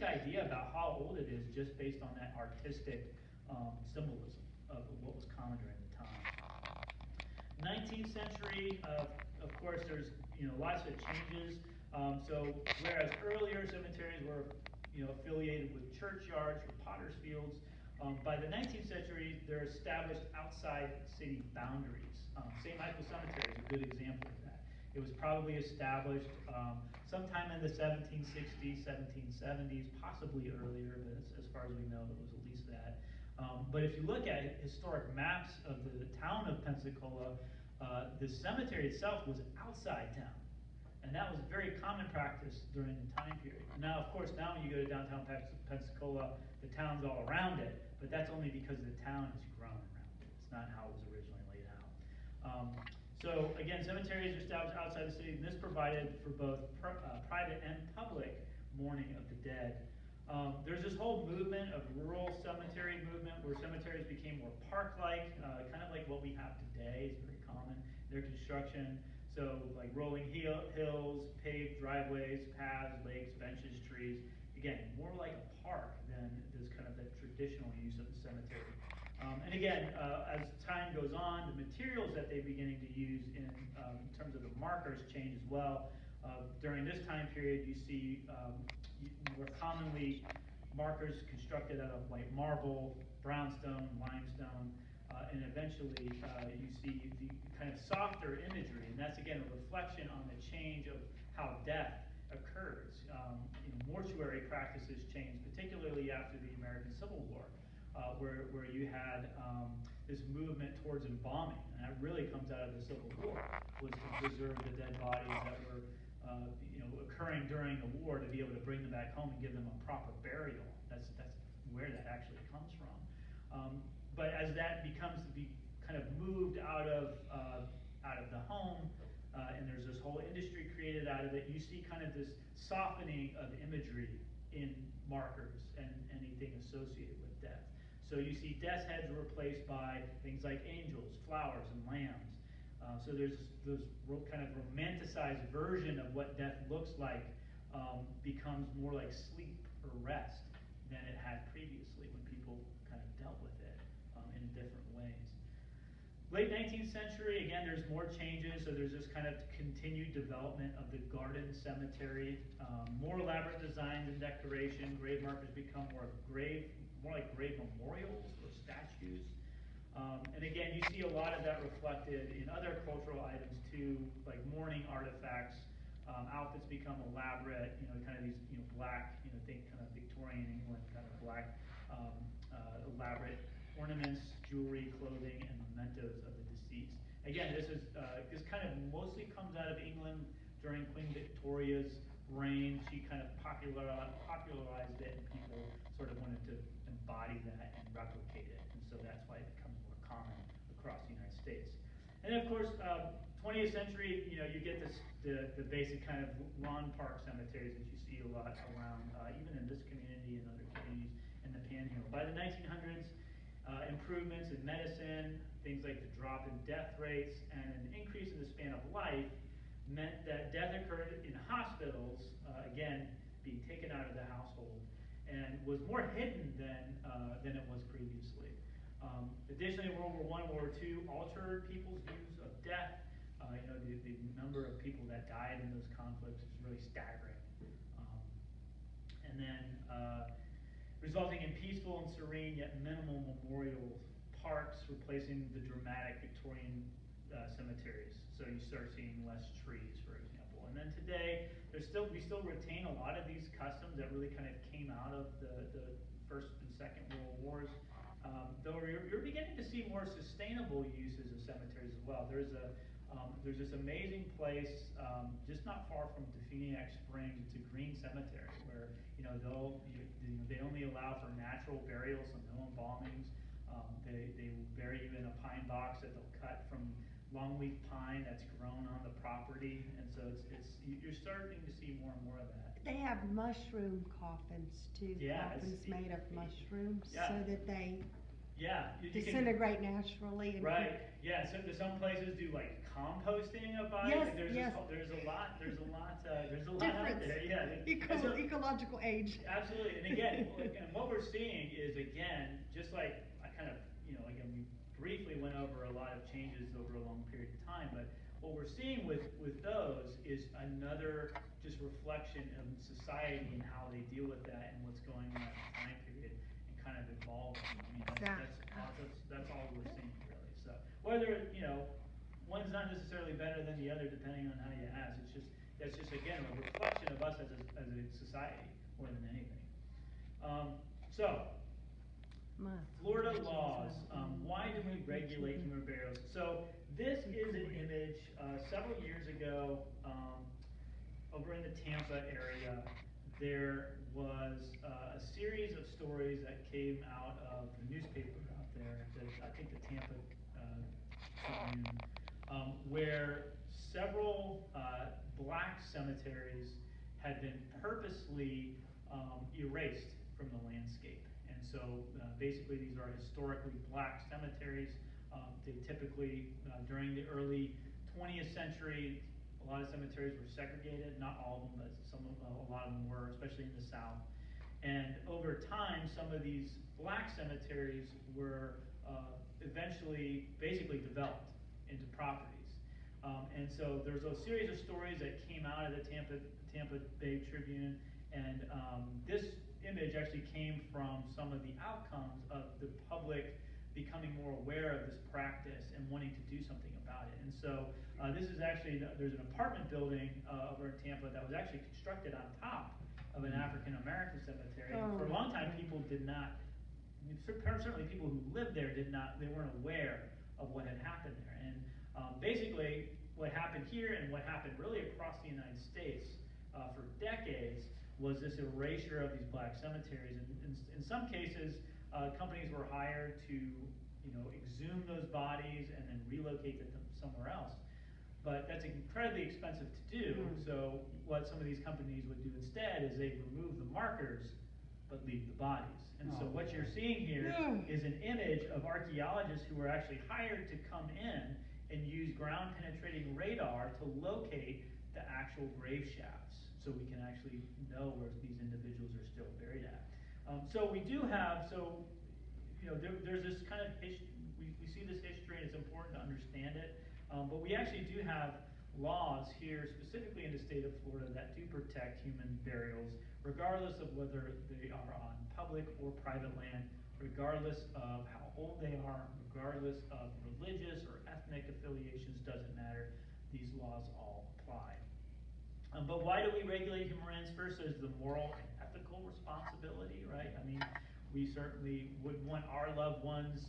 basic idea about how old it is just based on that artistic symbolism of what was common during the time. 19th century, of course, there's lots of changes. So whereas earlier cemeteries were affiliated with churchyards or potter's fields, by the 19th century they're established outside city boundaries. St. Michael Cemetery is a good example of that. It was probably established sometime in the 1760s, 1770s, possibly earlier, but as far as we know, it was at least that. But if you look at historic maps of the town of Pensacola, the cemetery itself was outside town. And that was a very common practice during the time period. Now, of course, now when you go to downtown Pensacola, the town's all around it, but that's only because the town has grown around it. It's not how it was originally laid out. So again, cemeteries are established outside the city, and this provided for both private and public mourning of the dead. There's this whole movement of rural cemetery movement where cemeteries became more park-like, kind of like what we have today. It's very common in their construction. So like rolling hills, paved driveways, paths, lakes, benches, trees. Again, more like a park than this kind of the traditional use of the cemetery. And again, as time goes on, the materials that they're beginning to use in terms of the markers change as well. During this time period, you see more commonly markers constructed out of white marble, brownstone, limestone, and eventually you see the kind of softer imagery, and that's again a reflection on the change of how death occurs. Mortuary practices changed, particularly after the American Civil War, where you had this movement towards embalming, and that really comes out of the Civil War, was to preserve the dead bodies that were occurring during the war, to be able to bring them back home and give them a proper burial. That's where that actually comes from. But as that becomes to be kind of moved out of the home, and there's this whole industry created out of it, you see kind of this softening of imagery in markers and anything associated with death. So you see death's heads replaced by things like angels, flowers, and lambs. So there's this kind of romanticized version of what death looks like becomes more like sleep or rest than it had previously when people kind of dealt with it in different ways. Late 19th century, again, there's more changes, so there's this kind of continued development of the garden cemetery, more elaborate designs and decoration. Grave markers become more like grave memorials or statues. And again, you see a lot of that reflected in other cultural items too, like mourning artifacts. Outfits become elaborate, kind of these, black, think kind of Victorian England, kind of black, elaborate ornaments, jewelry, clothing, and mementos of the deceased. Again, this kind of mostly comes out of England during Queen Victoria's reign. She kind of popularized it, and people sort of wanted to embody that and replicate it, and so that's why it becomes more common across the United States. And then, of course, 20th century, you get the basic kind of lawn park cemeteries that you see a lot around, even in this community and other communities in the Panhandle. By the 1900s, improvements in medicine, things like the drop in death rates, and an increase in the span of life meant that death occurred in hospitals, again, being taken out of the household, and was more hidden than it was previously. Additionally, World War I, World War II altered people's views of death. The number of people that died in those conflicts is really staggering. And then resulting in peaceful and serene yet minimal memorial parks, replacing the dramatic Victorian cemeteries. So you start seeing less trees, for example. And then today, we still retain a lot of these customs that really kind of came out of the First and Second World Wars. Though you're beginning to see more sustainable uses of cemeteries as well. There's this amazing place just not far from Definiak Springs. It's a green cemetery where they only allow for natural burials, so no embalmings. They will bury you in a pine box that they'll cut from longleaf pine that's grown on the property, and so you're starting to see more and more of that. They have mushroom coffins too. Yeah, coffins made of mushrooms, so that they Yeah, you disintegrate naturally. And right. Yeah. So some places do like composting of bodies. Yes, Like there's yes. there's a lot Difference. out there. Yeah. Ecological age. Absolutely. And again, and what we're seeing is again, just like I kind of again we briefly went over a lot of changes over a long period of time, but what we're seeing with those is another just reflection of society and how they deal with that and what's going on at the time period and kind of evolving. I mean, that's all we're seeing really. So whether one's not necessarily better than the other depending on how you ask. That's just again a reflection of us as a society more than anything. So Florida laws. Why do we regulate human burials? So this is an image several years ago over in the Tampa area. There was a series of stories that came out of the newspaper out there, I think the Tampa Tribune, where several black cemeteries had been purposely erased from the landscape. And so basically these are historically black cemeteries. They typically, during the early 20th century, a lot of cemeteries were segregated, not all of them, but a lot of them were, especially in the South. And over time, some of these black cemeteries were eventually basically developed into properties. And so there's a series of stories that came out of the Tampa Bay Tribune, and this image actually came from some of the outcomes of the public becoming more aware of this practice and wanting to do something about it. And so this is actually, there's an apartment building over in Tampa that was actually constructed on top of an African American cemetery. And for a long time, people did not, certainly people who lived there they weren't aware of what had happened there. And basically, what happened here and what happened really across the United States for decades was this erasure of these black cemeteries. And in some cases, companies were hired to, exhume those bodies and then relocate them somewhere else. But that's incredibly expensive to do. So what some of these companies would do instead is they remove the markers, but leave the bodies. And so what you're seeing here is an image of archaeologists who were actually hired to come in and use ground-penetrating radar to locate the actual grave shafts, so we can actually know where these individuals are still buried at. So we do have, there's this kind of history, we see this history and it's important to understand it, but we actually do have laws here, specifically in the state of Florida, that do protect human burials, regardless of whether they are on public or private land, regardless of how old they are, regardless of religious or ethnic affiliations, doesn't matter. These laws all apply. But why do we regulate human remains? First, there's the moral and ethical responsibility, right? I mean, we certainly wouldn't want our loved ones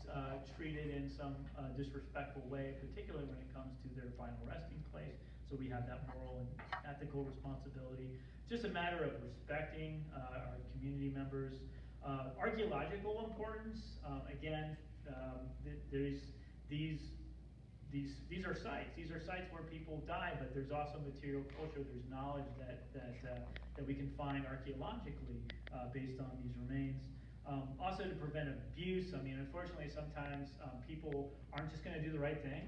treated in some disrespectful way, particularly when it comes to their final resting place. So we have that moral and ethical responsibility. Just a matter of respecting our community members. Archaeological importance, again, these are sites. These are sites where people die, but there's also material culture. There's knowledge that we can find archaeologically based on these remains. Also to prevent abuse. I mean, unfortunately, sometimes people aren't just going to do the right thing.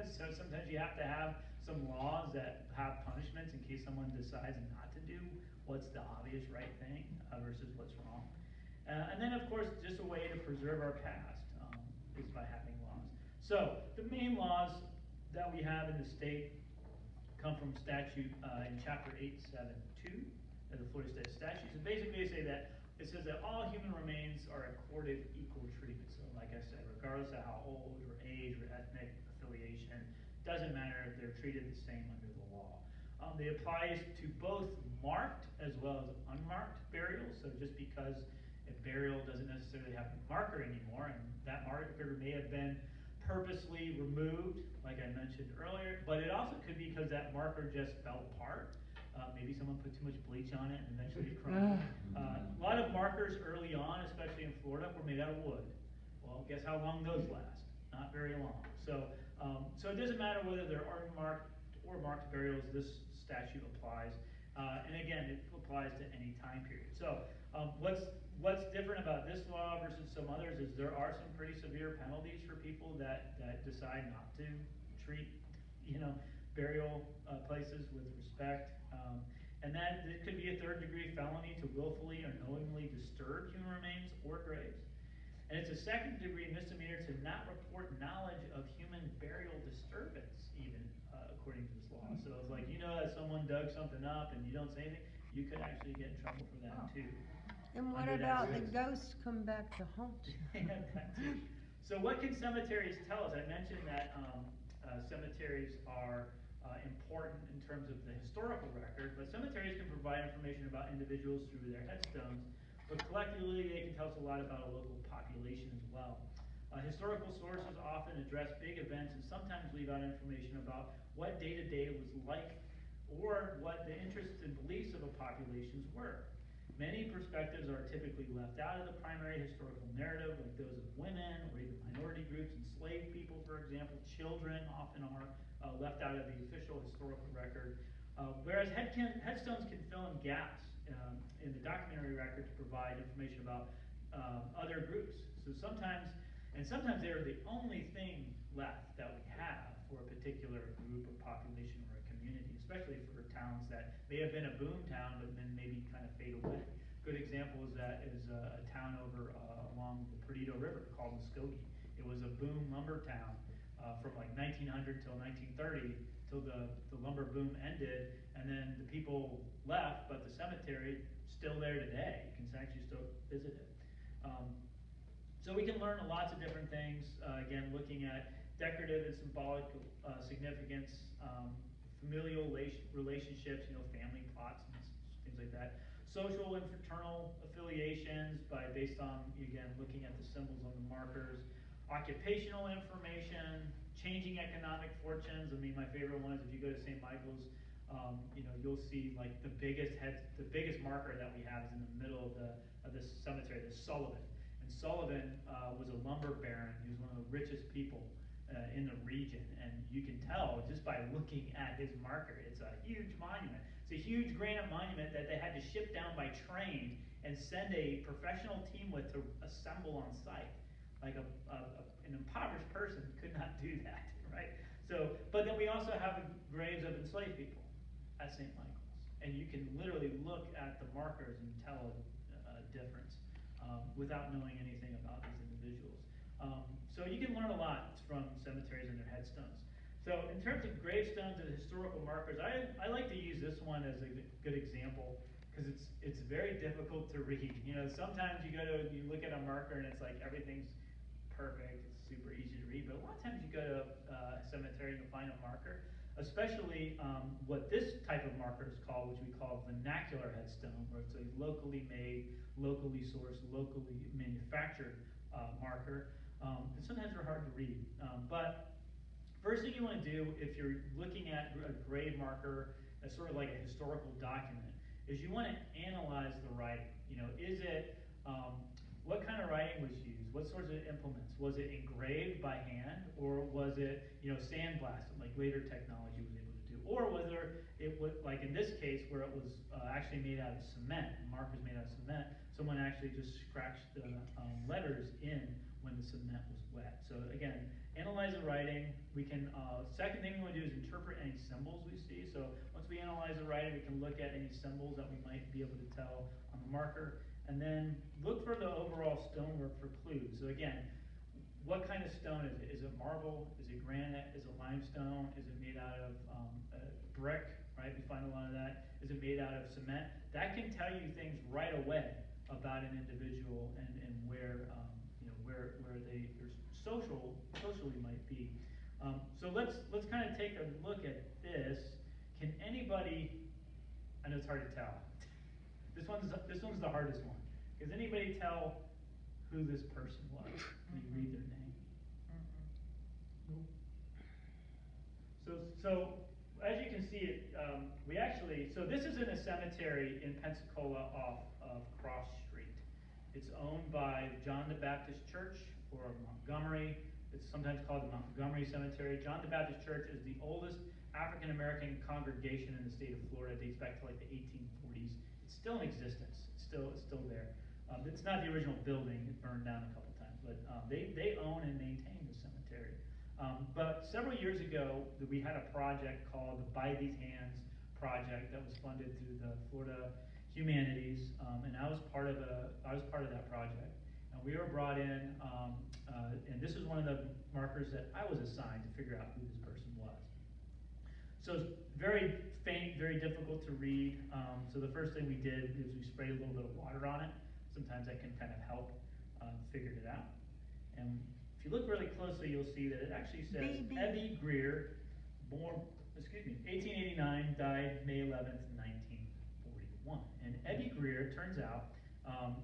So sometimes you have to have some laws that have punishments in case someone decides not to do what's the obvious right thing versus what's wrong. And then, of course, just a way to preserve our past is by having laws. So the main laws that we have in the state come from statute in Chapter 872 of the Florida State Statutes. And basically it says that all human remains are accorded equal treatment. So like I said, regardless of how old or age or ethnic affiliation, doesn't matter if they're treated the same under the law. They apply to both marked as well as unmarked burials. So just because a burial doesn't necessarily have a marker anymore, and that marker may have been purposely removed, like I mentioned earlier, but it also could be because that marker just fell apart. Maybe someone put too much bleach on it and eventually it crumbled. A lot of markers early on, especially in Florida, were made out of wood. Well, guess how long those last? Not very long. So it doesn't matter whether they're unmarked or marked burials, this statute applies. And again, it applies to any time period. So what's different about this law versus some others is there are some pretty severe penalties for people that decide not to treat, burial places with respect. And that it could be a third-degree felony to willfully or knowingly disturb human remains or graves. And it's a second-degree misdemeanor to not report knowledge of human burial disturbance, even according to this law. So it's like, that someone dug something up and you don't say anything, you could actually get in trouble for that too. And what about the ghosts come back to haunt you? That too. So what can cemeteries tell us? I mentioned that cemeteries are important in terms of the historical record, but cemeteries can provide information about individuals through their headstones, but collectively they can tell us a lot about a local population as well. Historical sources often address big events and sometimes leave out information about what day-to-day was like or what the interests and beliefs of a populations were. Many perspectives are typically left out of the primary historical narrative, like those of women or even minority groups, enslaved people, for example. Children often are left out of the official historical record, whereas headstones can fill in gaps in the documentary record to provide information about other groups. So sometimes they're the only thing left that we have for a particular group or population or a community, especially for towns that may have been a boom town but then maybe kind of fade away. Good example is a town over along the Perdido River called Muskogee. It was a boom lumber town from like 1900 till 1930 till the lumber boom ended, and then the people left, but the cemetery still there today. You can actually still visit it. So we can learn lots of different things, again, looking at decorative and symbolic significance, familial relationships, family plots and things like that. Social and fraternal affiliations based on, again, looking at the symbols on the markers. Occupational information, changing economic fortunes. I mean, my favorite one is if you go to St. Michael's, you'll see like the biggest marker that we have is in the middle of the cemetery, the Sullivan. And Sullivan was a lumber baron. He was one of the richest people in the region, and you can tell just by looking at his marker. It's a huge monument. It's a huge granite monument that they had to ship down by train and send a professional team with to assemble on site. Like an impoverished person could not do that, right? So, but then we also have graves of enslaved people at St. Michael's, and you can literally look at the markers and tell a difference without knowing anything about these individuals. So you can learn a lot from cemeteries and their headstones. So in terms of gravestones and historical markers, I like to use this one as a good example because it's very difficult to read. Sometimes you look at a marker and it's like everything's perfect, it's super easy to read, but a lot of times you go to a cemetery and you'll find a marker, especially what this type of marker is called, which we call vernacular headstone, where it's a locally made, locally sourced, locally manufactured marker. And sometimes they're hard to read. But first thing you want to do if you're looking at a grave marker as sort of like a historical document is you want to analyze the writing. Is it, what kind of writing was used? What sorts of implements? Was it engraved by hand, or was it, sandblasted, like later technology was able to do? Or was like in this case, where it was actually made out of cement, markers made out of cement, someone actually just scratched the letters in when the cement was wet. So again, analyze the writing. We can, second thing we want to do is interpret any symbols we see. So once we analyze the writing, we can look at any symbols that we might be able to tell on the marker. And then look for the overall stonework for clues. So again, what kind of stone is it? Is it marble? Is it granite? Is it limestone? Is it made out of brick? Right, we find a lot of that. Is it made out of cement? That can tell you things right away about an individual and where where they socially might be. So let's kind of take a look at this. Can anybody? I know it's hard to tell. This one's the hardest one. Does anybody tell who this person was? Can you read their name? So as you can see, so this is in a cemetery in Pensacola off of Cross Street. It's owned by John the Baptist Church or Montgomery. It's sometimes called the Montgomery Cemetery. John the Baptist Church is the oldest African American congregation in the state of Florida. It dates back to like the 1840s. It's still in existence. It's still there. It's not the original building, it burned down a couple times, but they own and maintain the cemetery. But several years ago, we had a project called the By These Hands project that was funded through the Florida Humanities, and I was part of that project. And we were brought in, and this is one of the markers that I was assigned to figure out who this person was. So it's very faint, very difficult to read. So the first thing we did is we sprayed a little bit of water on it. Sometimes that can kind of help figure it out. And if you look really closely, you'll see that it actually says Ebby Greer, born, 1889, died May 11th, 1941. And Ebby Greer, turns out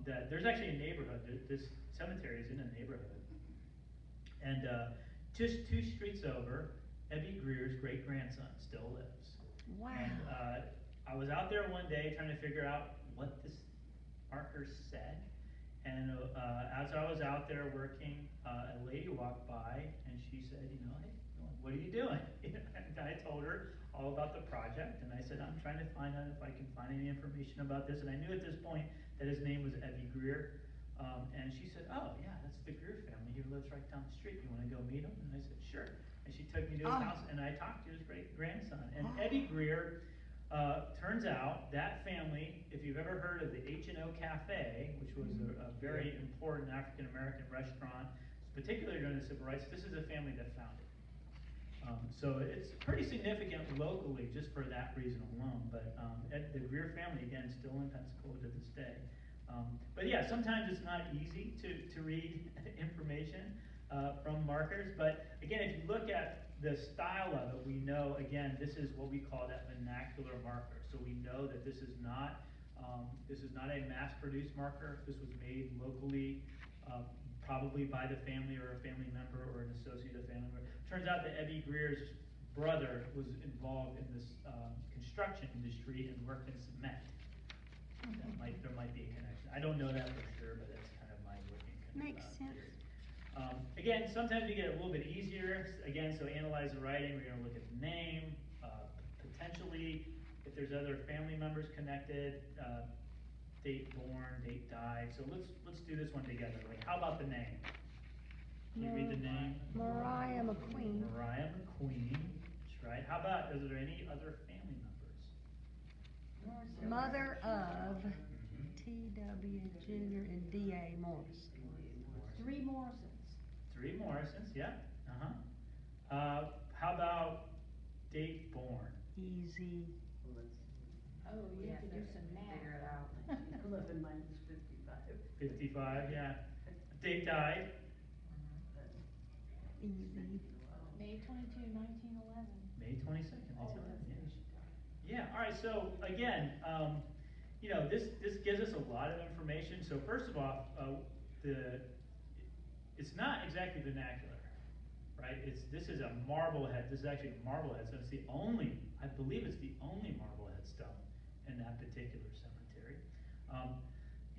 that there's actually a neighborhood. This cemetery is in a neighborhood. And just 2 streets over, Ebby Greer's great-grandson still lives. Wow. And I was out there one day trying to figure out what this marker said. And as I was out there working, a lady walked by and she said, you know, hey, what are you doing? And I told her all about the project, and I said, I'm trying to find out if I can find any information about this. And I knew at this point that his name was Ebby Greer. And she said, oh, yeah, that's the Greer family who lives right down the street. You want to go meet him? And I said, sure. And she took me to his house, and I talked to his great-grandson. And Ebby Greer, turns out that family, if you've ever heard of the H&O Cafe, which was a very important African-American restaurant, particularly during the Civil Rights, this is a family that founded it. So it's pretty significant locally just for that reason alone. But the Greer family, again, still in Pensacola to this day. But yeah, sometimes it's not easy to read information from markers. But again, if you look at the style of it, we know, again, this is what we call that vernacular marker. So we know that this is not a mass-produced marker. This was made locally, probably by the family or a family member or an associate of family member. Turns out that Ebby Greer's brother was involved in this construction industry and worked in cement. There might be a connection. I don't know that for sure, but that's kind of my working connection. Makes sense. Again, sometimes we get a little bit easier. Again, so analyze the writing. We're going to look at the name, potentially if there's other family members connected, date born, date died. So let's do this one together. Like, how about the name? Can you read the name? Mariah McQueen. Mariah McQueen. That's right. How about, is there any other family members? Mother of T.W. Jr. and D.A. Morris. 3 Morrisons. 3 Morrisons, yeah. How about date born? Easy. Oh, you have to do some math. Figure it out. 11 minus 55. 55, yeah. Date died? Easy. May 22, 1911. May 22nd, 1911. Yeah, all right, so again, you know, this gives us a lot of information. So first of all, it's not exactly vernacular, right? This is a marblehead. This is actually a marblehead, so it's the only, I believe it's the only marblehead stone in that particular cemetery.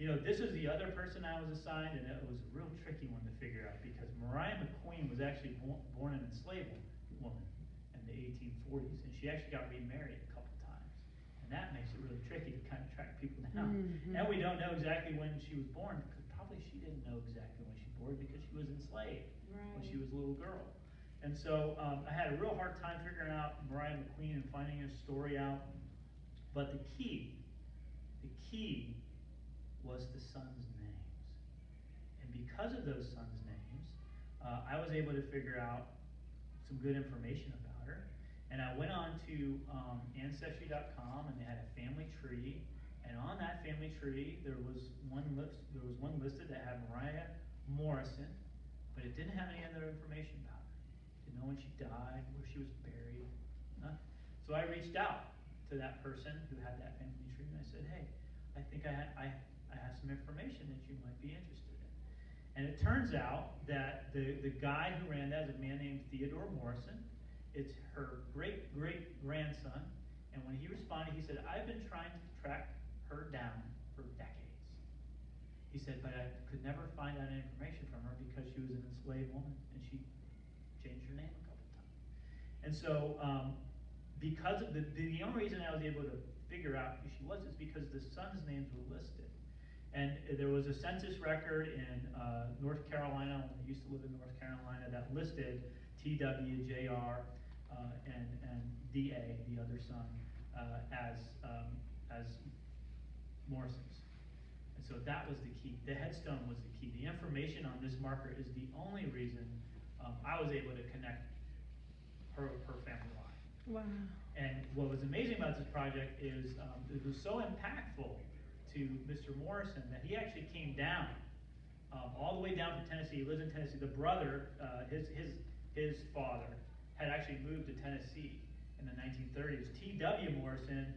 You know, this is the other person I was assigned, and it was a real tricky one to figure out because Mariah McQueen was actually born an enslaved woman in the 1840s, and she actually got remarried a couple times. And that makes it really tricky to kind of track people down. And we don't know exactly when she was born, because probably she didn't know exactly when she was born because she was enslaved when she was a little girl. And so I had a real hard time figuring out Mariah McQueen and finding her story out. But the key was the sons' names. And because of those sons' names, I was able to figure out some good information about her. And I went on to Ancestry.com, and they had a family tree. And on that family tree, there was one listed that had Mariah Morrison, but it didn't have any other information about her. Didn't know when she died, where she was buried, nothing. So I reached out to that person who had that family tree, and I said, hey, I think I have some information that you might be interested in. And it turns out that the guy who ran that is a man named Theodore Morrison. It's her great-great-grandson. And when he responded, he said, I've been trying to track her down for decades. He said, but I could never find out any information from her because she was an enslaved woman, and she changed her name a couple times. And so, because of the only reason I was able to figure out who she was is because the sons' names were listed. And there was a census record in North Carolina, when I used to live in North Carolina, that listed TW, JR, and DA, the other son, as Morrison's. And so that was the key. The headstone was the key. The information on this marker is the only reason I was able to connect her family line. Wow. And what was amazing about this project is it was so impactful to Mr. Morrison that he actually came down, all the way down from Tennessee. He lives in Tennessee. The brother, his father, had actually moved to Tennessee in the 1930s. T.W. Morrison,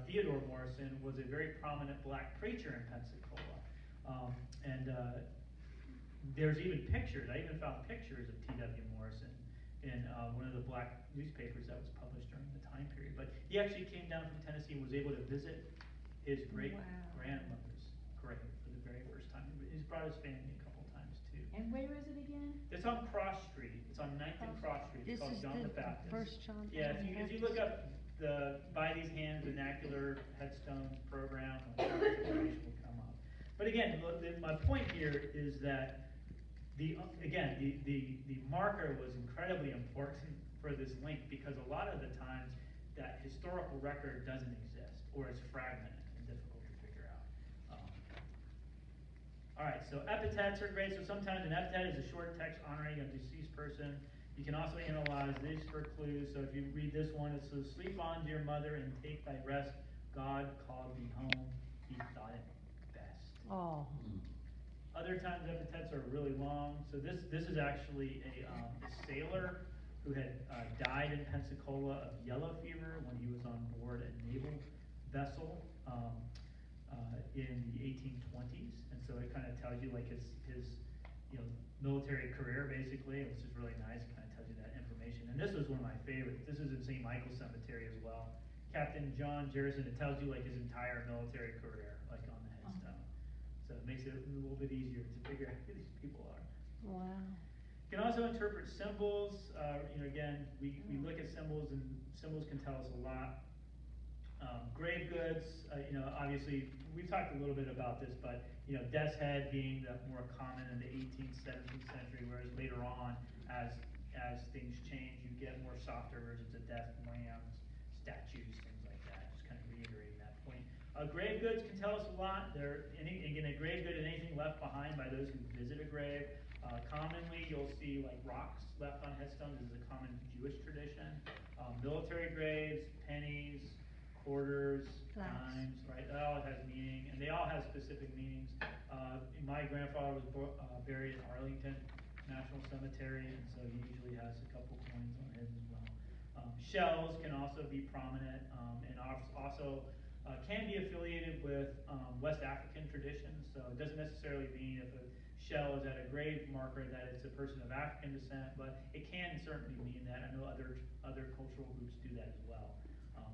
Theodore Morrison, was a very prominent black preacher in Pensacola. There's even pictures. I even found pictures of T.W. Morrison in one of the black newspapers that was published during the time period. But he actually came down from Tennessee and was able to visit his great-grandmother's grave for the very first time. He's brought his family a couple times too. And where is it again? It's on Cross Street. It's on 9th and Cross Street. It's This called is John the the Baptist. first John the Yeah, if you look up the By These Hands Vernacular Headstones Program, information will come up. But again, my point here is that the marker was incredibly important for this link, because a lot of the times that historical record doesn't exist, or is fragmented and difficult to figure out. All right, so epithets are great. So sometimes an epithet is a short text honoring a deceased person. You can also analyze these for clues. So if you read this one, it says, "Sleep on, dear mother, and take thy rest. God called thee home. He thought it best." Oh. Other times epithets are really long. So this is actually a sailor who had died in Pensacola of yellow fever when he was on board a naval vessel in the 1820s. And so it kind of tells you like his military career basically, which is really nice. It kind of tells you that information. And this was one of my favorites. This is in St. Michael's Cemetery as well. Captain John Jerison. It tells you like his entire military career, like on the headstone. So it makes it a little bit easier to figure out who these people are. Wow. You can also interpret symbols. Again, we look at symbols, and symbols can tell us a lot. Grave goods, obviously, we talked a little bit about this, but, death's head being the more common in the 18th, 17th century, whereas later on, as things change, you get more softer versions of death, lambs, statues, things like that, just kind of reiterating that point. Grave goods can tell us a lot. Again, a grave good is anything left behind by those who visit a grave. Commonly, you'll see like rocks left on headstones. This is a common Jewish tradition. Military graves, pennies, quarters, dimes, right? That all has meaning, and they all have specific meanings. My grandfather was buried in Arlington National Cemetery, and so he usually has a couple coins on his as well. Shells can also be prominent, and also can be affiliated with West African traditions. So it doesn't necessarily mean if a shell is at a grave marker that it's a person of African descent, but it can certainly mean that. I know other cultural groups do that as well.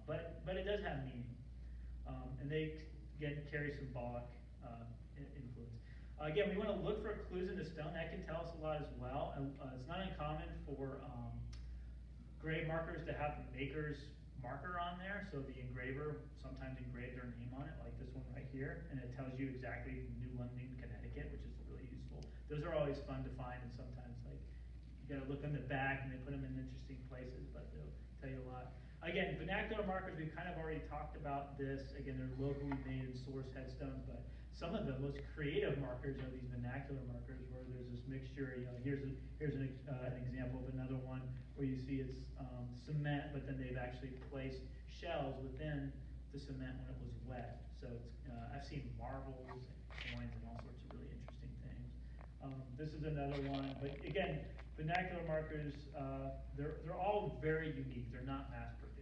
But it does have meaning. And they, again, carry symbolic influence. Again, we want to look for clues in the stone. That can tell us a lot as well. It's not uncommon for grave markers to have the maker's marker on there. So the engraver sometimes engraved their name on it, like this one right here. And it tells you exactly New London, Connecticut, which is really useful. Those are always fun to find, and sometimes like you got to look on the back, and they put them in interesting places, but they'll tell you a lot. Again, vernacular markers, we've kind of already talked about this. Again, they're locally made and source headstones, but some of the most creative markers are these vernacular markers where there's this mixture. Here's an example of another one where you see it's cement, but then they've actually placed shells within the cement when it was wet. So it's, I've seen marbles and coins and all sorts of really interesting things. This is another one, but again, vernacular markers, they're all very unique. They're not mass produced.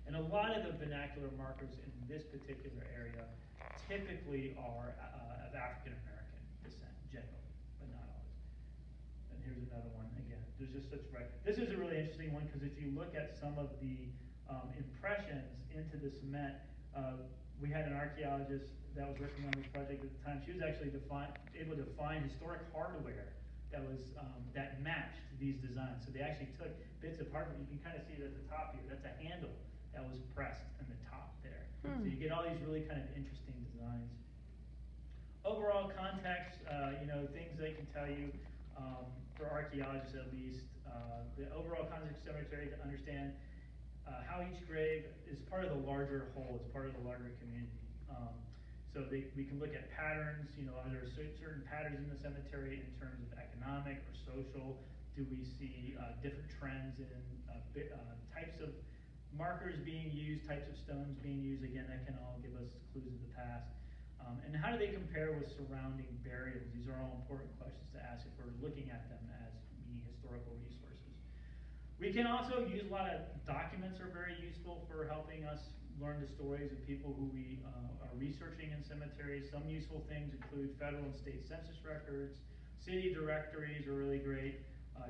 And a lot of the vernacular markers in this particular area typically are of African American descent, generally, but not always. And here's another one. Again, there's just such variety. This is a really interesting one because if you look at some of the impressions into the cement, we had an archaeologist that was working on this project at the time. She was actually able to find historic hardware that was that matched these designs. So they actually took bits of hardware. You can kind of see it at the top here. That's a handle that was pressed in the top there. So you get all these really kind of interesting designs. things they can tell you, for archaeologists at least, the overall context of cemetery, to understand how each grave is part of the larger whole, it's part of the larger community. So we can look at patterns, are there certain patterns in the cemetery in terms of economic or social? Do we see different trends in types of markers being used, types of stones being used? Again, that can all give us clues of the past. And how do they compare with surrounding burials? These are all important questions to ask if we're looking at them as being historical resources. We can also use a lot of documents are very useful for helping us learn the stories of people who we are researching in cemeteries. Some useful things include federal and state census records, city directories are really great.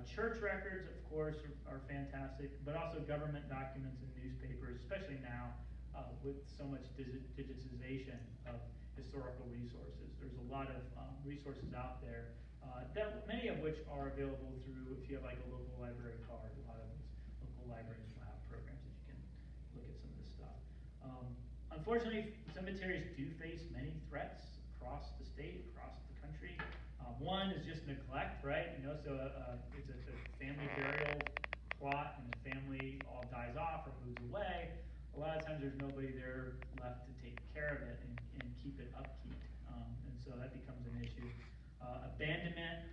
Church records, of course, are fantastic, but also government documents and newspapers, especially now with so much digitization of historical resources. There's a lot of resources out there, many of which are available through, if you have like a local library card, a lot of these local libraries will have programs that you can look at some of this stuff. Unfortunately, cemeteries do face many threats across the state, across the country. One is just neglect, right? So it's a family burial plot and the family all dies off or moves away. A lot of times there's nobody there left to take care of it and keep it upkeep. And so that becomes an issue. Abandonment,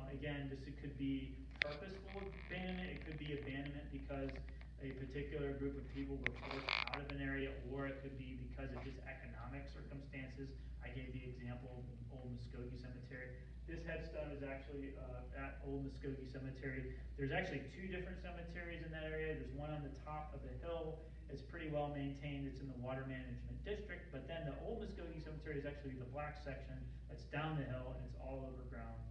again, it could be purposeful abandonment. It could be abandonment because a particular group of people were forced out of an area, or it could be because of just economic circumstances. I gave the example of Old Muskogee Cemetery. This headstone is actually at Old Muskogee Cemetery. There's actually two different cemeteries in that area. There's one on the top of the hill. It's pretty well maintained. It's in the Water Management District. But then the Old Muskogee Cemetery is actually the black section that's down the hill, and it's all overgrown.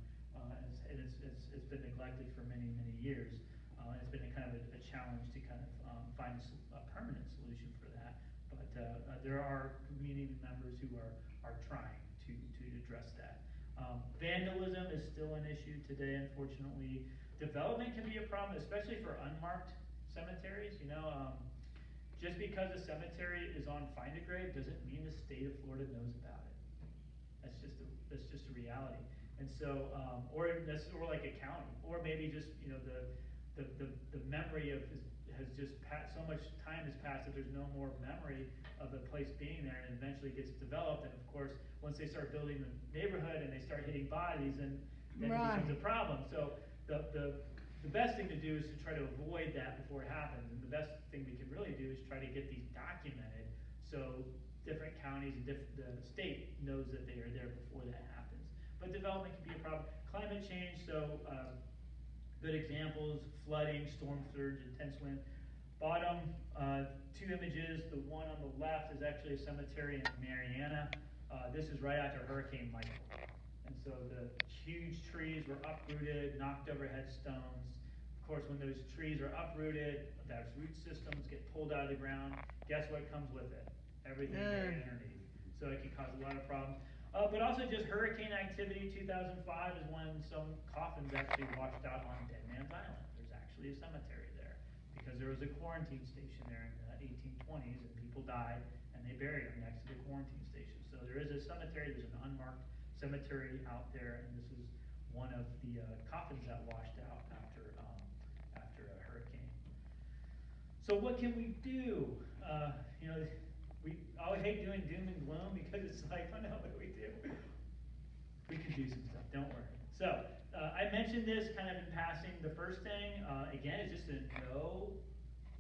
It's been neglected for many, many years. It's been a kind of a challenge to kind of find a permanent solution for that. But there are community members who are trying to address that. Vandalism is still an issue today, unfortunately. Development can be a problem, especially for unmarked cemeteries. Just because a cemetery is on Find a Grave doesn't mean the state of Florida knows about it. That's just a reality. And so, or like a county, or maybe just the memory of has just passed, so much time has passed that there's no more memory of the place being there, and eventually gets developed. And of course, once they start building the neighborhood and they start hitting bodies, then it becomes a problem. So the best thing to do is to try to avoid that before it happens. And the best thing we can really do is try to get these documented so different counties and the state knows that they are there before that happens. But development can be a problem. Climate change, so good examples: flooding, storm surge, intense wind. Bottom two images. The one on the left is actually a cemetery in Mariana. This is right after Hurricane Michael. And so the huge trees were uprooted, knocked over headstones. Of course, when those trees are uprooted, those root systems get pulled out of the ground. Guess what comes with it? Everything buried underneath. So it can cause a lot of problems. But also just hurricane activity. 2005 is when some coffins actually washed out on Dead Man's Island. There's actually a cemetery there because there was a quarantine station there in the 1820s, and people died, and they buried them next to the quarantine station. So there is a cemetery. There's an unmarked cemetery out there, and this is one of the coffins that washed out after a hurricane. So what can we do? We always hate doing doom and gloom because it's like, oh no, what do we do? We can do some stuff, don't worry. So I mentioned this kind of in passing. The first thing, again, is just to know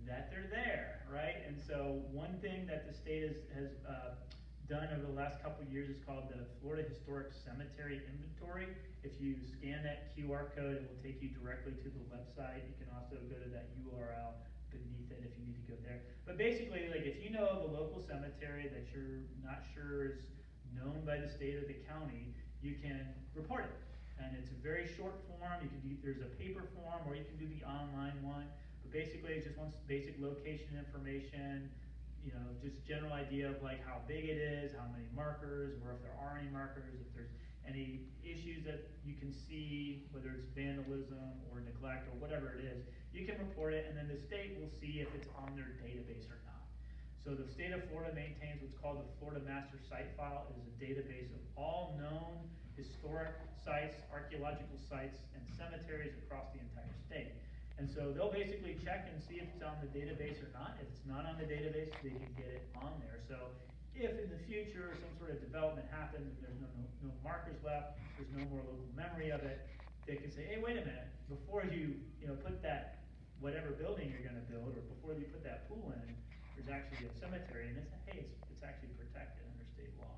that they're there, right? And so one thing that the state has done over the last couple of years is called the Florida Historic Cemetery Inventory. If you scan that QR code, it will take you directly to the website. You can also go to that URL beneath it if you need to go there. But basically, like, if you know of a local cemetery that you're not sure is known by the state or the county, you can report it. And it's a very short form. You can do, there's a paper form, or you can do the online one. But basically, it just wants basic location information, just general idea of like how big it is, how many markers, or if there are any markers, if there's any issues that you can see, whether it's vandalism or neglect or whatever it is, you can report it, and then the state will see if it's on their database or not. So the state of Florida maintains what's called the Florida Master Site File. It is a database of all known historic sites, archaeological sites, and cemeteries across the entire state. And so they'll basically check and see if it's on the database or not. If it's not on the database, they can get it on there. So if in the future some sort of development happens and there's no markers left, there's no more local memory of it, they can say, hey, wait a minute, before you put that whatever building you're going to build, or before you put that pool in, there's actually a cemetery, and it's actually protected under state law.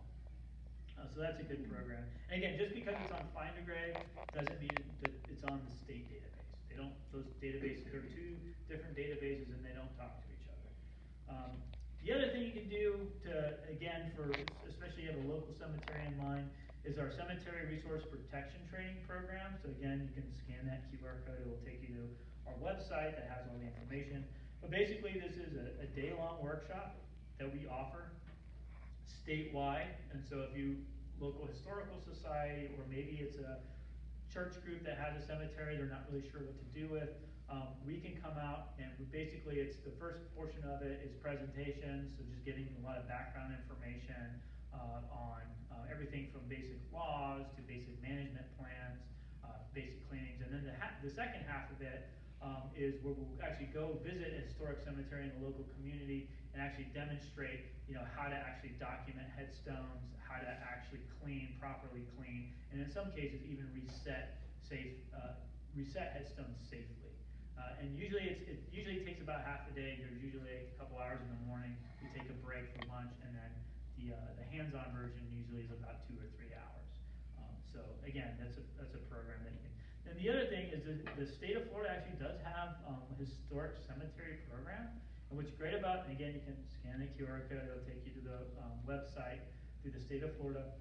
So that's a good program. And again, just because it's on Find a Grave doesn't mean that it's on the state database. Those databases are two different databases, and they don't talk to each other. The other thing you can do especially you have a local cemetery in mind, is our cemetery resource protection training program. So again, you can scan that QR code. It will take you to our website that has all the information. But basically, this is a day-long workshop that we offer statewide. And so if you, local historical society, or maybe it's a church group that has a cemetery they're not really sure what to do with, we can come out, and basically it's the first portion of it is presentations, so just getting a lot of background information on everything from basic laws to basic management plans, basic cleanings, and then the second half of it is where we'll actually go visit a historic cemetery in the local community and actually demonstrate, how to actually document headstones, how to actually properly clean, and in some cases even reset headstones safely. And usually it usually takes about half a day. There's usually a couple hours in the morning. We take a break for lunch, and then the hands-on version usually is about 2 or 3 hours. So again, that's a program that you can. And the other thing is that the state of Florida actually does have a historic cemetery program. And what's great about, and again, you can scan the QR code. It'll take you to the website through the state of Florida.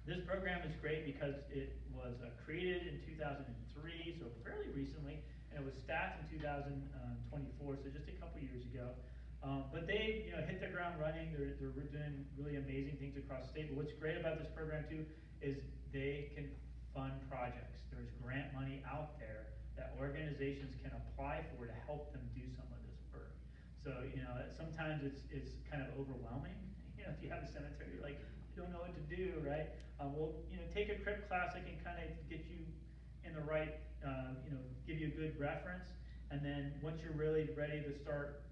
This program is great because it was created in 2003, so fairly recently, and it was staffed in 2024, so just a couple years ago. But they, hit the ground running. They're doing really amazing things across the state. But what's great about this program too is they can fund projects. There's grant money out there that organizations can apply for to help them do some of this work. So sometimes it's kind of overwhelming. If you have a cemetery, you're like, you don't know what to do, right? Take a crypt class that can kind of get you in the right, give you a good reference, and then once you're really ready to start,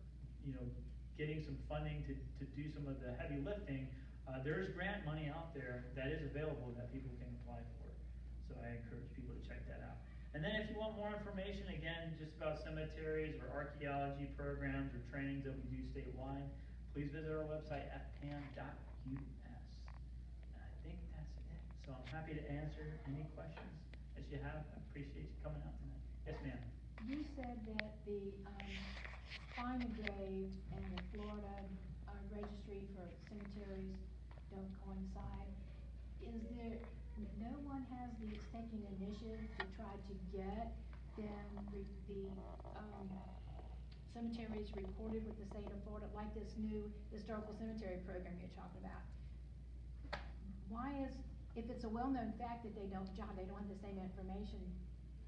getting some funding to do some of the heavy lifting, there's grant money out there that is available that people can apply for. So I encourage people to check that out. And then if you want more information, again, just about cemeteries or archaeology programs or trainings that we do statewide, please visit our website, FPAN.us. And I think that's it. So I'm happy to answer any questions that you have. I appreciate you coming out tonight. Yes, ma'am. You said that the Find a Grave and the Florida Registry for Cemeteries don't coincide. Is there, no one has taking initiative to try to get them, the cemeteries recorded with the state of Florida, like this new historical cemetery program you're talking about? If it's a well-known fact that they don't have the same information,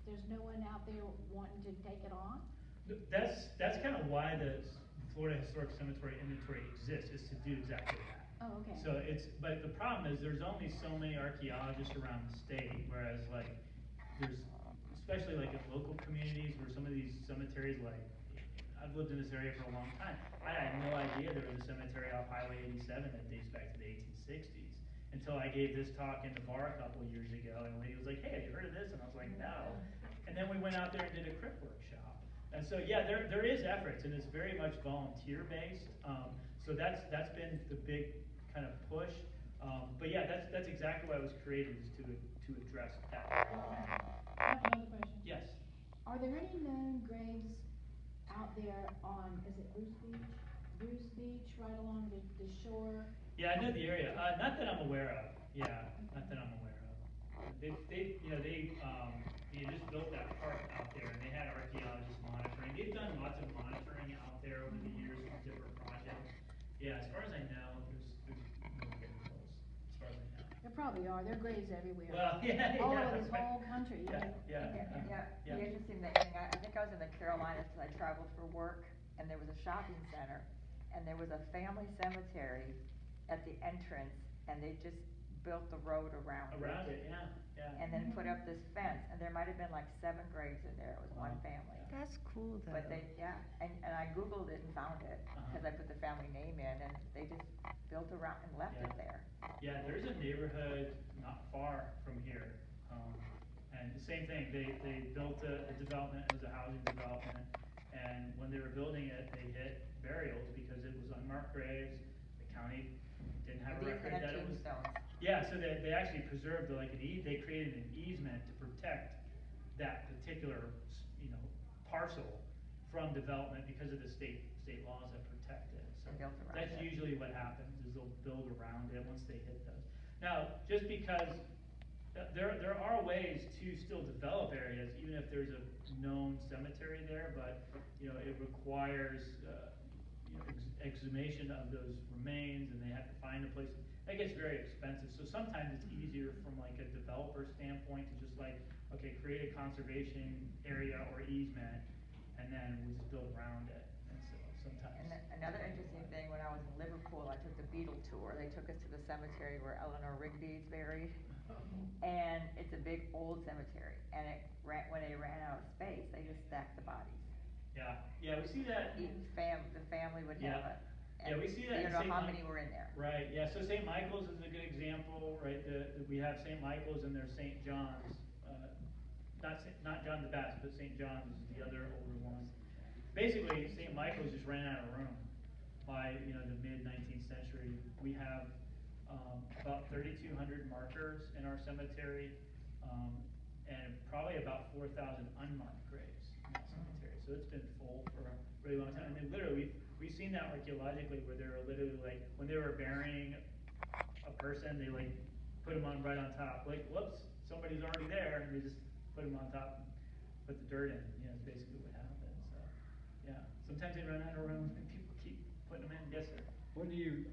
there's no one out there wanting to take it on? That's kind of why the Florida Historic Cemetery Inventory exists, is to do exactly that. Oh, okay. So but the problem is there's only so many archaeologists around the state, whereas there's, especially in local communities where some of these cemeteries, I've lived in this area for a long time. I had no idea there was a cemetery off Highway 87 that dates back to the 1860s until I gave this talk in the bar a couple of years ago, and a lady was like, hey, have you heard of this? And I was like, no. And then we went out there and did a crypt workshop. And so, yeah, there is efforts, and it's very much volunteer-based. So that's been the big kind of push. But yeah, that's exactly why it was created, is to address that. I have another question. Yes. Are there any known graves out there on, is it Bruce Beach? Bruce Beach, right along the shore? Yeah, I know the area. Not that I'm aware of. Yeah, not that I'm aware of. They just built that park out there, and they had archaeologists monitoring. They've done lots of monitoring out there over the years with different projects. Yeah, as far as I know, there's no grave close. As far as I know. There probably are. There are graves everywhere. Well, yeah. All over this whole country. Yeah. The interesting thing, I think I was in the Carolinas because I traveled for work, and there was a shopping center, and there was a family cemetery at the entrance, and they just built the road around it. Yeah. Yeah. and then put up this fence, and there might have been like 7 graves in there, it was one Wow. family. That's cool though. But they, yeah, and I Googled it and found it, cause I put the family name in, and they just built around and left it Yeah. there. Yeah, there's a neighborhood not far from here, and the same thing, they built a development, it was a housing development, and when they were building it, they hit burials because it was unmarked graves, the county didn't have a These record had that it was. tombstones. Yeah, so they actually preserved like they created an easement to protect that particular, parcel from development because of the state laws that protect it, so. They built around That's it. usually what happens, is they'll build around it once they hit those. Now, just because, there are ways to still develop areas, even if there's a known cemetery there, but, it requires, exhumation of those remains, and they have to find a place. That gets very expensive, so sometimes it's easier from like a developer standpoint to just like, okay, create a conservation area or easement, and then we just build around it, and so sometimes. And another interesting thing, when I was in Liverpool, I took the Beetle tour. They took us to the cemetery where Eleanor Rigby's buried. And it's a big old cemetery, and when they ran out of space, they just stacked the bodies. Yeah, we see that. The family would have it. Yeah, we see that You in don't know St. how many were in there. Right, yeah, so St. Michael's is a good example, right, we have St. Michael's and there's St. John's, not John the Baptist, but St. John's is the other older one. Basically, St. Michael's just ran out of room by, the mid-19th century. We have, about 3,200 markers in our cemetery, and probably about 4,000 unmarked graves in that cemetery, so it's been full for a really long time. I mean, literally, we've seen that archaeologically, where they were literally like, when they were burying a person, they like put them on right on top, like, whoops, somebody's already there, and they just put them on top and put the dirt in, is basically what happened, so, yeah. Sometimes they run out of room, and people keep putting them in. Yes, sir. What do you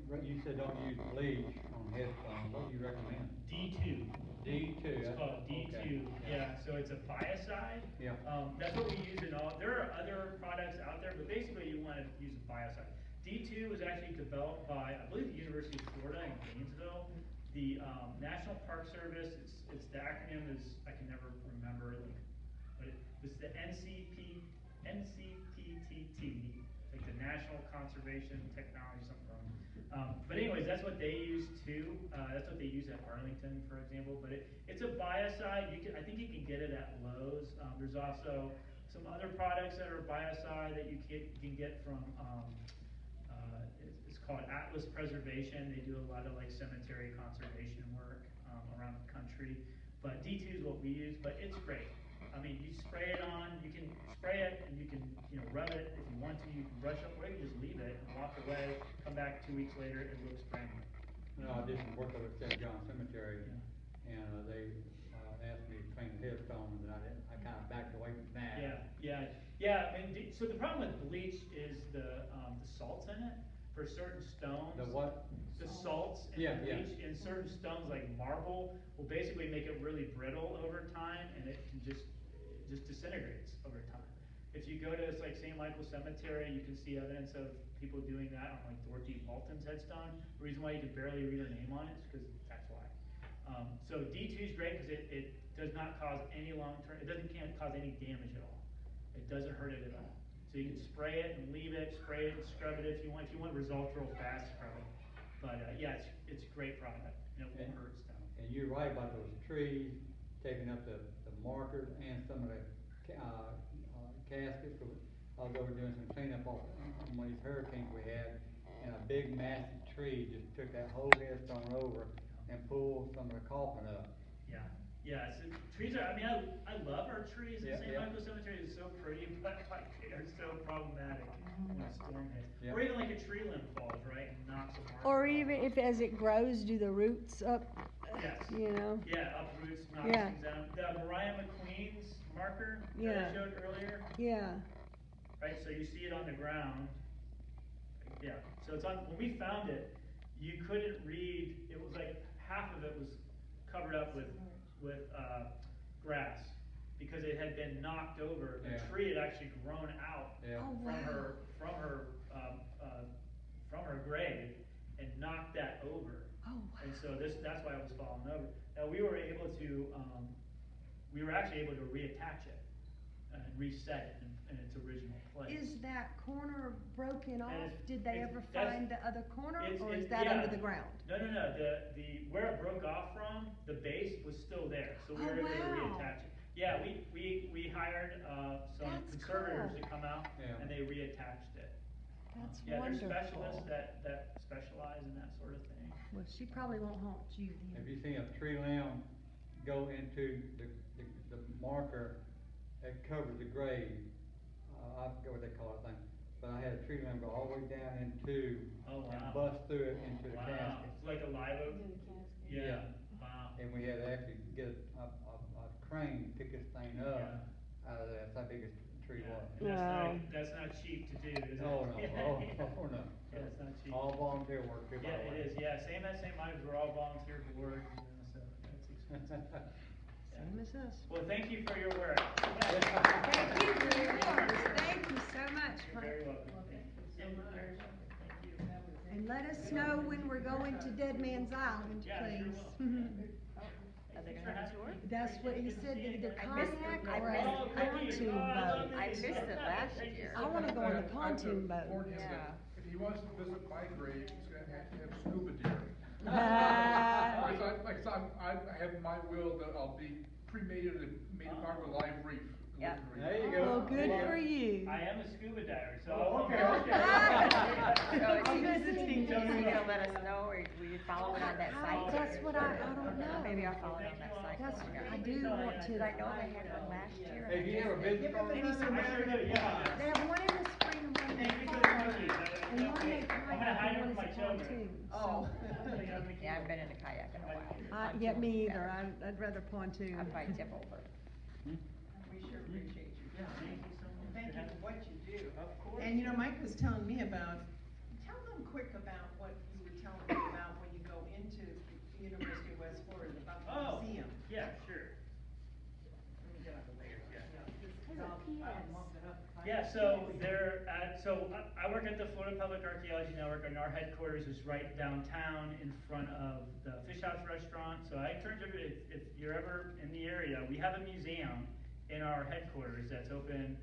said don't use bleach on headstones, what do you recommend? D2. D2. It's called D2, okay. yeah, so it's a biocide. Yeah. That's what we use in all, there are other products out there, but basically you wanna use a biocide. D2 was actually developed by, I believe, the University of Florida in Gainesville. The, National Park Service, it's the acronym is, I can never remember, but it's the NCPTT, like the National Conservation Technology, something wrong. But anyways, that's what they use too. That's what they use at Arlington, for example. But it's a biocide. I think you can get it at Lowe's. There's also some other products that are biocide that you can get from. It's called Atlas Preservation. They do a lot of like cemetery conservation work around the country. But D2 is what we use. But it's great. I mean, you spray it on. You can spray it, and you can rub it if you want to. You can brush up, or you can just leave it and walk away. Come back 2 weeks later, it looks brand new. No, I did some work over at St. John Cemetery, and they asked me to clean the headstones, and I kind of backed away from that. Yeah. And so the problem with bleach is the salts in it for certain stones. The what? The salts in the bleach in certain stones, like marble, will basically make it really brittle over time, and it can just disintegrates over time. If you go to like St. Michael's Cemetery, you can see evidence of people doing that on like Dorothy Walton's headstone. The reason why you can barely read her name on it is because that's why. So D2 is great because it does not cause any long-term, can't cause any damage at all. It doesn't hurt it at all. So you can spray it and leave it, spray it and scrub it if you want. If you want results real fast, scrub it. But yeah, it's a great product, and it won't hurt stone. And you're right about those trees taking up the markers and some of the caskets. I was over doing some cleanup on one of these hurricanes we had, and a big massive tree just took that whole headstone over and pulled some of the coffin up. Yeah. So trees are. I mean, I love our trees in St. Michael's Cemetery. It's so pretty, but like they're so problematic when a storm hits, or even like a tree limb falls, right, and knocks a marker Or off. even if as it grows, do the roots up? Yes. Yeah, uproots, knocks things down. The Mariah McQueen's marker that I showed earlier. Yeah. Right, so you see it on the ground. Yeah, so it's on. When we found it, you couldn't read. It was like half of it was covered up with grass because it had been knocked over. The tree had actually grown out from her grave and knocked that over. Oh, And so that's why it was falling over. Now, we were actually able to reattach it and reset it in its original place. is that corner broken off? it's- Did they it's- ever that's- find the other corner, It's- or is it's- that yeah. under the ground? No, where it broke off from, the base was still there, so we Oh, were able to wow. reattach it. Yeah, we hired, some That's conservators cool. to come out, Yeah. and they reattached it. That's Yeah, there's wonderful. specialists that specialize in that sort of thing. Well, she probably won't haunt you then. Have you seen a tree limb go into the marker that covers the grave? I forget what they call it, thing, but I had a tree limb go all the way down into, Oh, wow. and bust through it into the Wow, casket. it's like a live oak? Into the casket. Yeah, wow. And we had to actually get a crane to pick this thing up Yeah. out of there, that's how big a tree Yeah, was. and Wow. that's not cheap to do, is it? Oh, no, oh, no. Yeah, it's not cheap. All volunteer work, too, by Yeah, the way. it is, yeah, same as St. Mike's, we're all volunteer board, so that's expensive. Same as us. Well, thank you for your work. Thank you for yours. Thank you so much. You're very welcome. And let us know when we're going to Dead Man's Island, Yeah, sure please. Are they gonna have a tour? That's what he said, either I missed it. kayak I or missed a it. pontoon boat. I missed it last year. I wanna go on a pontoon boat. Yeah. If he wants to visit my grave, he's gonna have to have scuba gear. Ah. I have my will that I'll be cremated and made part of a live reef. Yep. There you go. Well, good There you for go. you. I am a scuba diver, so. Oh, okay. So is I'm he, visiting is he you. gonna let us know, or will you follow it on that site? That's what I don't know. Maybe I'll follow it on that site. That's, Okay. I do want to. Cause I know they had one last year. Have you ever been to I sure do, yeah. They have one in the spring and one in Thank you the for the fall. cookies. And one they I'm gonna hide it one from my is a children. pontoon. Oh. So, Yeah, I haven't been in a kayak in a while. yeah, me either. I'd rather pontoon. I'd probably tip over. We sure appreciate you. Yeah, thank you so much. Thank you for what you do. Of course. And you know, Mike was telling me about, tell them quick about what you were telling me about when you go into the University of West Florida, about Oh, the museum. yeah, sure. Let me get out the way here, yeah. There's a Yeah, so I work at the Florida Public Archaeology Network, and our headquarters is right downtown in front of the Fish House Restaurant. So I encourage everybody, if you're ever in the area, we have a museum in our headquarters that's open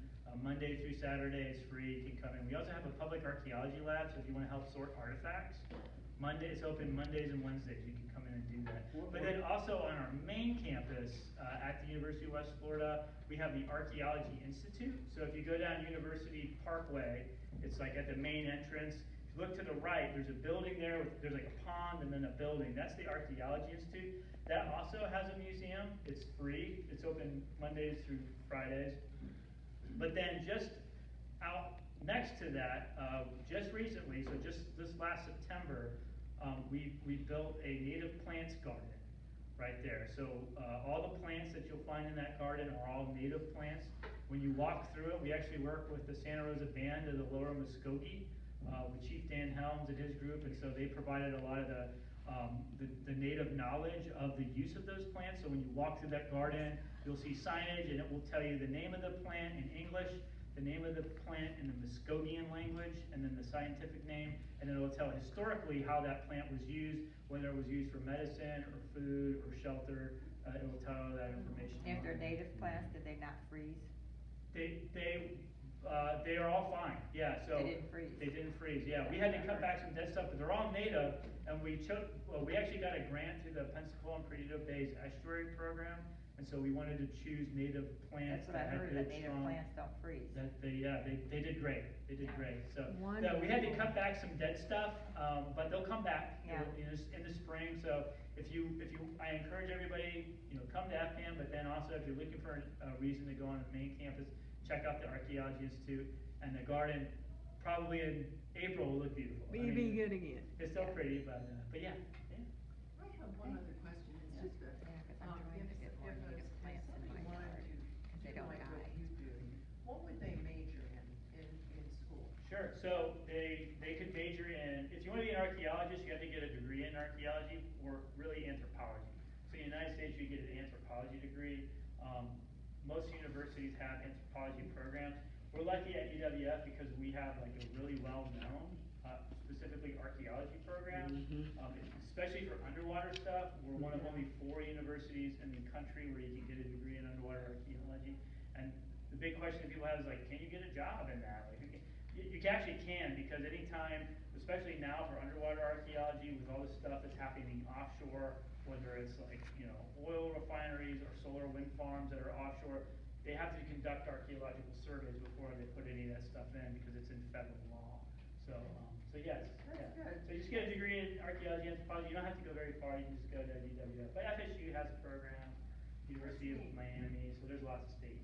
Monday through Saturday. It's free, you can come in. We also have a public archaeology lab, so if you wanna help sort artifacts, it's open Mondays and Wednesdays, you can come in and do that. But then also on our main campus, at the University of West Florida, we have the Archaeology Institute. So if you go down University Parkway, it's like at the main entrance. If you look to the right, there's a building there, there's like a pond and then a building. That's the Archaeology Institute. That also has a museum. It's free. It's open Mondays through Fridays. But then just out next to that, just recently, so just this last September, we built a native plants garden right there. So all the plants that you'll find in that garden are all native plants. When you walk through it, we actually work with the Santa Rosa Band of the Lower Muskogee, with Chief Dan Helms and his group, and so they provided a lot of the native knowledge of the use of those plants. So when you walk through that garden, you'll see signage, and it will tell you the name of the plant in English, the name of the plant in the Muskogean language, and then the scientific name, and then it will tell historically how that plant was used, whether it was used for medicine or food or shelter. It will tell all that information. If they're native plants, did they not freeze? They are all fine, yeah, so. They didn't freeze. They didn't freeze, yeah. We had to cut back some dead stuff, but they're all native, and we actually got a grant through the Pensacola and Perdido Bay's estuary program, and so we wanted to choose native plants That's what I that had heard, good, that native strong. plants don't freeze. They did great, so. Wonderful. We had to cut back some dead stuff, but they'll come back, Yeah. in the spring, so I encourage everybody, come to FPAN, but then also if you're looking for a reason to go on the main campus, check out the Archaeology Institute, and the garden, probably in April, will look beautiful. I Be mean, good again. It's still pretty, but yeah. I have one other question, it's just that, Yeah, 'cause I'm trying to get more native plants in my wanted yard, to 'cause they do don't like what die. you do, what would they major in school? Sure, so they could major in, if you want to be an archaeologist, you have to get a degree in archaeology, or really anthropology. So in the United States, you get an anthropology degree. Most universities have anthropology programs. We're lucky at UWF because we have like a really well-known, specifically archaeology program. especially for underwater stuff, we're one of only 4 universities in the country where you can get a degree in underwater archaeology. And the big question that people have is like, can you get a job in that? Like, you actually can, because anytime, especially now for underwater archaeology, with all the stuff that's happening offshore, whether it's like, you know, oil refineries or solar wind farms that are offshore, they have to conduct archaeological surveys before they put any of that stuff in, because it's in federal law. So, so yes, That's yeah. good. So you just get a degree in archaeology and anthropology. You don't have to go very far. You can just go to UWF. But FSU has a program, University of Miami, so there's lots of state